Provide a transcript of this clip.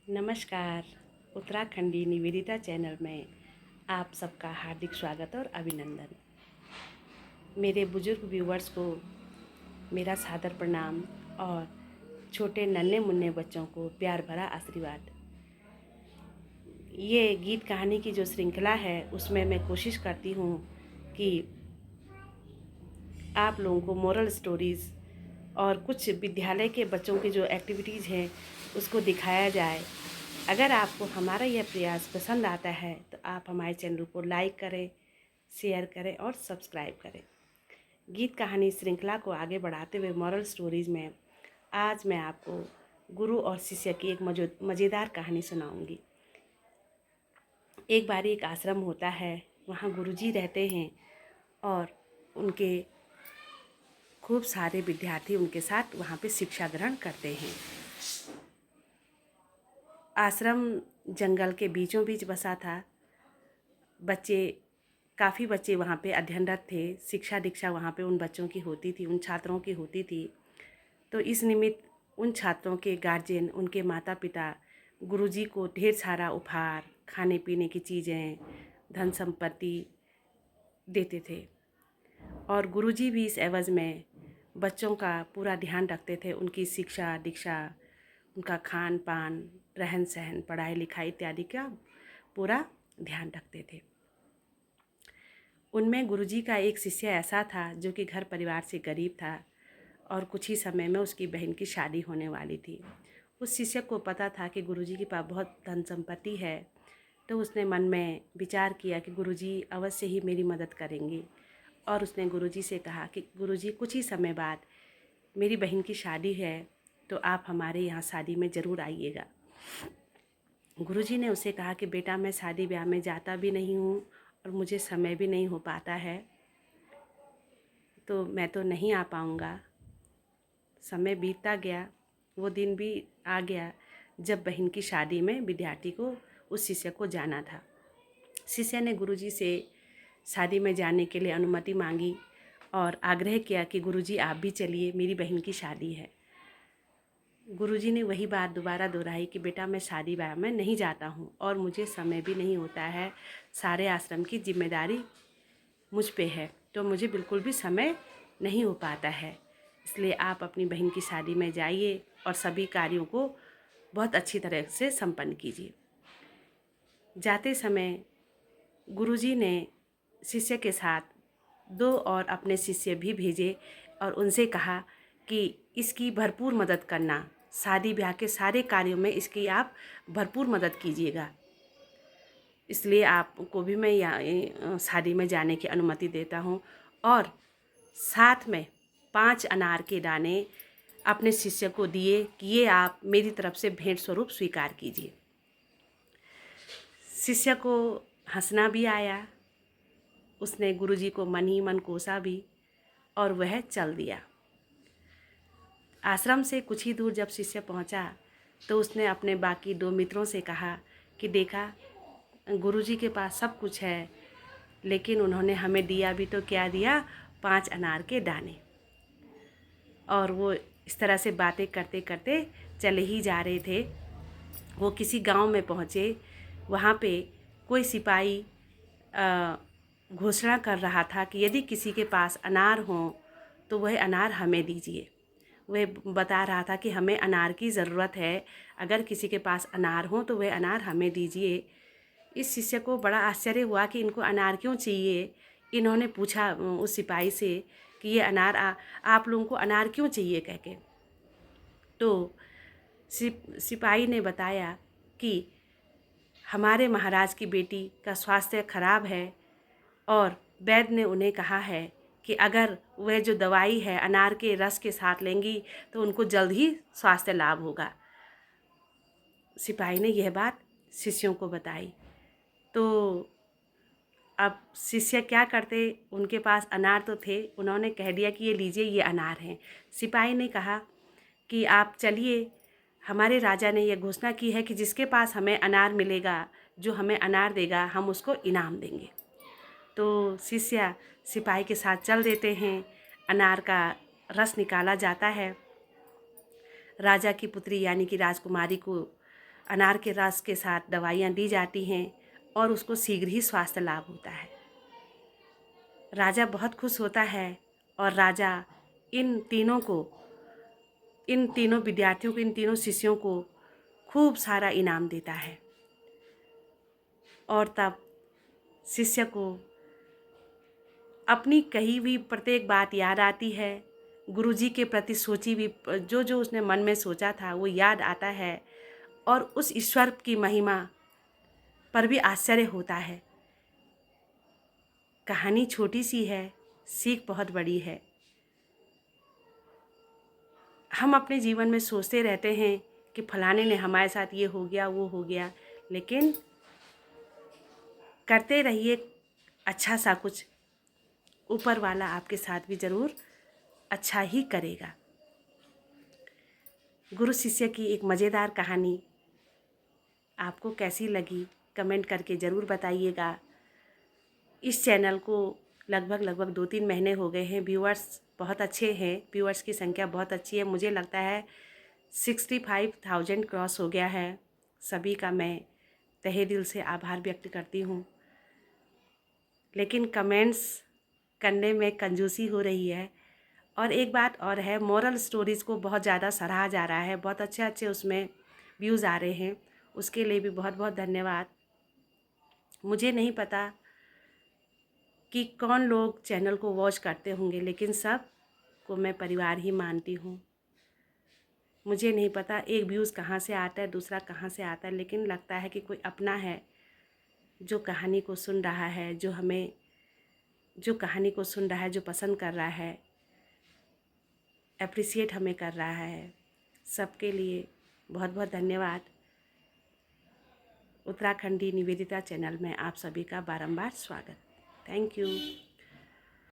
नमस्कार। उत्तराखंडी निवेदिता चैनल में आप सबका हार्दिक स्वागत और अभिनंदन। मेरे बुजुर्ग व्यूवर्स को मेरा सादर प्रणाम और छोटे नन्हे मुन्ने बच्चों को प्यार भरा आशीर्वाद। ये गीत कहानी की जो श्रृंखला है उसमें मैं कोशिश करती हूँ कि आप लोगों को मोरल स्टोरीज़ और कुछ विद्यालय के बच्चों की जो एक्टिविटीज़ हैं उसको दिखाया जाए। अगर आपको हमारा यह प्रयास पसंद आता है तो आप हमारे चैनल को लाइक करें, शेयर करें और सब्सक्राइब करें। गीत कहानी श्रृंखला को आगे बढ़ाते हुए मॉरल स्टोरीज़ में आज मैं आपको गुरु और शिष्य की एक मज़ेदार कहानी सुनाऊंगी। एक बार एक आश्रम होता है, वहाँ गुरुजी रहते हैं और उनके खूब सारे विद्यार्थी उनके साथ वहाँ पे शिक्षा ग्रहण करते हैं। आश्रम जंगल के बीचों बीच बसा था। काफ़ी बच्चे वहाँ पे अध्ययनरत थे। शिक्षा दीक्षा वहाँ पे उन बच्चों की होती थी, उन छात्रों की होती थी। तो इस निमित्त उन छात्रों के गार्जियन, उनके माता पिता गुरुजी को ढेर सारा उपहार, खाने पीने की चीज़ें, धन संपत्ति देते थे और गुरुजी भी इस एवज़ में बच्चों का पूरा ध्यान रखते थे। उनकी शिक्षा दीक्षा, उनका खान पान, रहन सहन, पढ़ाई लिखाई इत्यादि का पूरा ध्यान रखते थे। उनमें गुरुजी का एक शिष्य ऐसा था जो कि घर परिवार से गरीब था और कुछ ही समय में उसकी बहन की शादी होने वाली थी। उस शिष्य को पता था कि गुरुजी के पास बहुत धन संपत्ति है, तो उसने मन में विचार किया कि गुरुजी अवश्य ही मेरी मदद करेंगे और उसने गुरुजी से कहा कि गुरुजी कुछ ही समय बाद मेरी बहन की शादी है, तो आप हमारे यहाँ शादी में ज़रूर आइएगा। गुरुजी ने उसे कहा कि बेटा, मैं शादी ब्याह में जाता भी नहीं हूँ और मुझे समय भी नहीं हो पाता है, तो मैं तो नहीं आ पाऊँगा। समय बीतता गया, वो दिन भी आ गया जब बहन की शादी में विद्यार्थी को, उस शिष्य को जाना था। शिष्य ने गुरुजी से शादी में जाने के लिए अनुमति मांगी और आग्रह किया कि गुरुजी आप भी चलिए, मेरी बहन की शादी है। गुरुजी ने वही बात दोबारा दोहराई कि बेटा, मैं शादी ब्याह में नहीं जाता हूँ और मुझे समय भी नहीं होता है, सारे आश्रम की जिम्मेदारी मुझ पे है, तो मुझे बिल्कुल भी समय नहीं हो पाता है। इसलिए आप अपनी बहन की शादी में जाइए और सभी कार्यों को बहुत अच्छी तरह से संपन्न कीजिए। जाते समय गुरुजी ने शिष्य के साथ 2 और अपने शिष्य भी भेजे और उनसे कहा कि इसकी भरपूर मदद करना, शादी ब्याह के सारे कार्यों में इसकी आप भरपूर मदद कीजिएगा। इसलिए आपको भी मैं शादी में जाने की अनुमति देता हूँ और साथ में 5 अनार के दाने अपने शिष्य को दिए कि ये आप मेरी तरफ से भेंट स्वरूप स्वीकार कीजिए। शिष्य को हंसना भी आया, उसने गुरुजी को मन ही मन कोसा भी और वह चल दिया। आश्रम से कुछ ही दूर जब शिष्य पहुंचा तो उसने अपने बाकी 2 मित्रों से कहा कि देखा, गुरुजी के पास सब कुछ है, लेकिन उन्होंने हमें दिया भी तो क्या दिया, 5 अनार के दाने। और वो इस तरह से बातें करते करते चले ही जा रहे थे। वो किसी गांव में पहुँचे। वहाँ पे कोई सिपाही घोषणा कर रहा था कि यदि किसी के पास अनार हों तो वह अनार हमें दीजिए। वह बता रहा था कि हमें अनार की ज़रूरत है, अगर किसी के पास अनार हो तो वह अनार हमें दीजिए। इस शिष्य को बड़ा आश्चर्य हुआ कि इनको अनार क्यों चाहिए। इन्होंने पूछा उस सिपाही से कि ये अनार आप लोगों को अनार क्यों चाहिए कह के। तो सिपाही ने बताया कि हमारे महाराज की बेटी का स्वास्थ्य खराब है और वैद्य ने उन्हें कहा है कि अगर वह जो दवाई है अनार के रस के साथ लेंगी तो उनको जल्द ही स्वास्थ्य लाभ होगा। सिपाही ने यह बात शिष्यों को बताई। तो अब शिष्य क्या करते, उनके पास अनार तो थे, उन्होंने कह दिया कि ये लीजिए, ये अनार हैं। सिपाही ने कहा कि आप चलिए, हमारे राजा ने यह घोषणा की है कि जिसके पास हमें अनार मिलेगा, जो हमें अनार देगा, हम उसको इनाम देंगे। तो शिष्य सिपाही के साथ चल देते हैं। अनार का रस निकाला जाता है। राजा की पुत्री यानी कि राजकुमारी को अनार के रस के साथ दवाइयाँ दी जाती हैं और उसको शीघ्र ही स्वास्थ्य लाभ होता है। राजा बहुत खुश होता है और राजा इन तीनों विद्यार्थियों को, इन तीनों शिष्यों को खूब सारा इनाम देता है। और तब शिष्य को अपनी कही हुई प्रत्येक बात याद आती है, गुरुजी के प्रति सोची हुई जो जो उसने मन में सोचा था वो याद आता है और उस ईश्वर की महिमा पर भी आश्चर्य होता है। कहानी छोटी सी है, सीख बहुत बड़ी है। हम अपने जीवन में सोचते रहते हैं कि फलाने ने हमारे साथ ये हो गया, वो हो गया, लेकिन करते रहिए अच्छा सा कुछ, ऊपर वाला आपके साथ भी ज़रूर अच्छा ही करेगा। गुरु शिष्य की एक मज़ेदार कहानी आपको कैसी लगी कमेंट करके ज़रूर बताइएगा। इस चैनल को लगभग 2-3 महीने हो गए हैं। व्यूअर्स बहुत अच्छे हैं, व्यूअर्स की संख्या बहुत अच्छी है। मुझे लगता है 65,000 क्रॉस हो गया है। सभी का मैं तहे दिल से आभार व्यक्त करती हूँ। लेकिन कमेंट्स करने में कंजूसी हो रही है। और एक बात और है, मोरल स्टोरीज़ को बहुत ज़्यादा सराहा जा रहा है, बहुत अच्छे उसमें व्यूज़ आ रहे हैं, उसके लिए भी बहुत बहुत धन्यवाद। मुझे नहीं पता कि कौन लोग चैनल को वॉच करते होंगे, लेकिन सब को मैं परिवार ही मानती हूँ। मुझे नहीं पता एक व्यूज़ कहाँ से आता है, दूसरा कहाँ से आता है, लेकिन लगता है कि कोई अपना है जो कहानी को सुन रहा है, जो कहानी को सुन रहा है, जो पसंद कर रहा है, एप्रिसिएट हमें कर रहा है। सबके लिए बहुत बहुत धन्यवाद। उत्तराखंडी निवेदिता चैनल में आप सभी का बारंबार स्वागत। Thank you.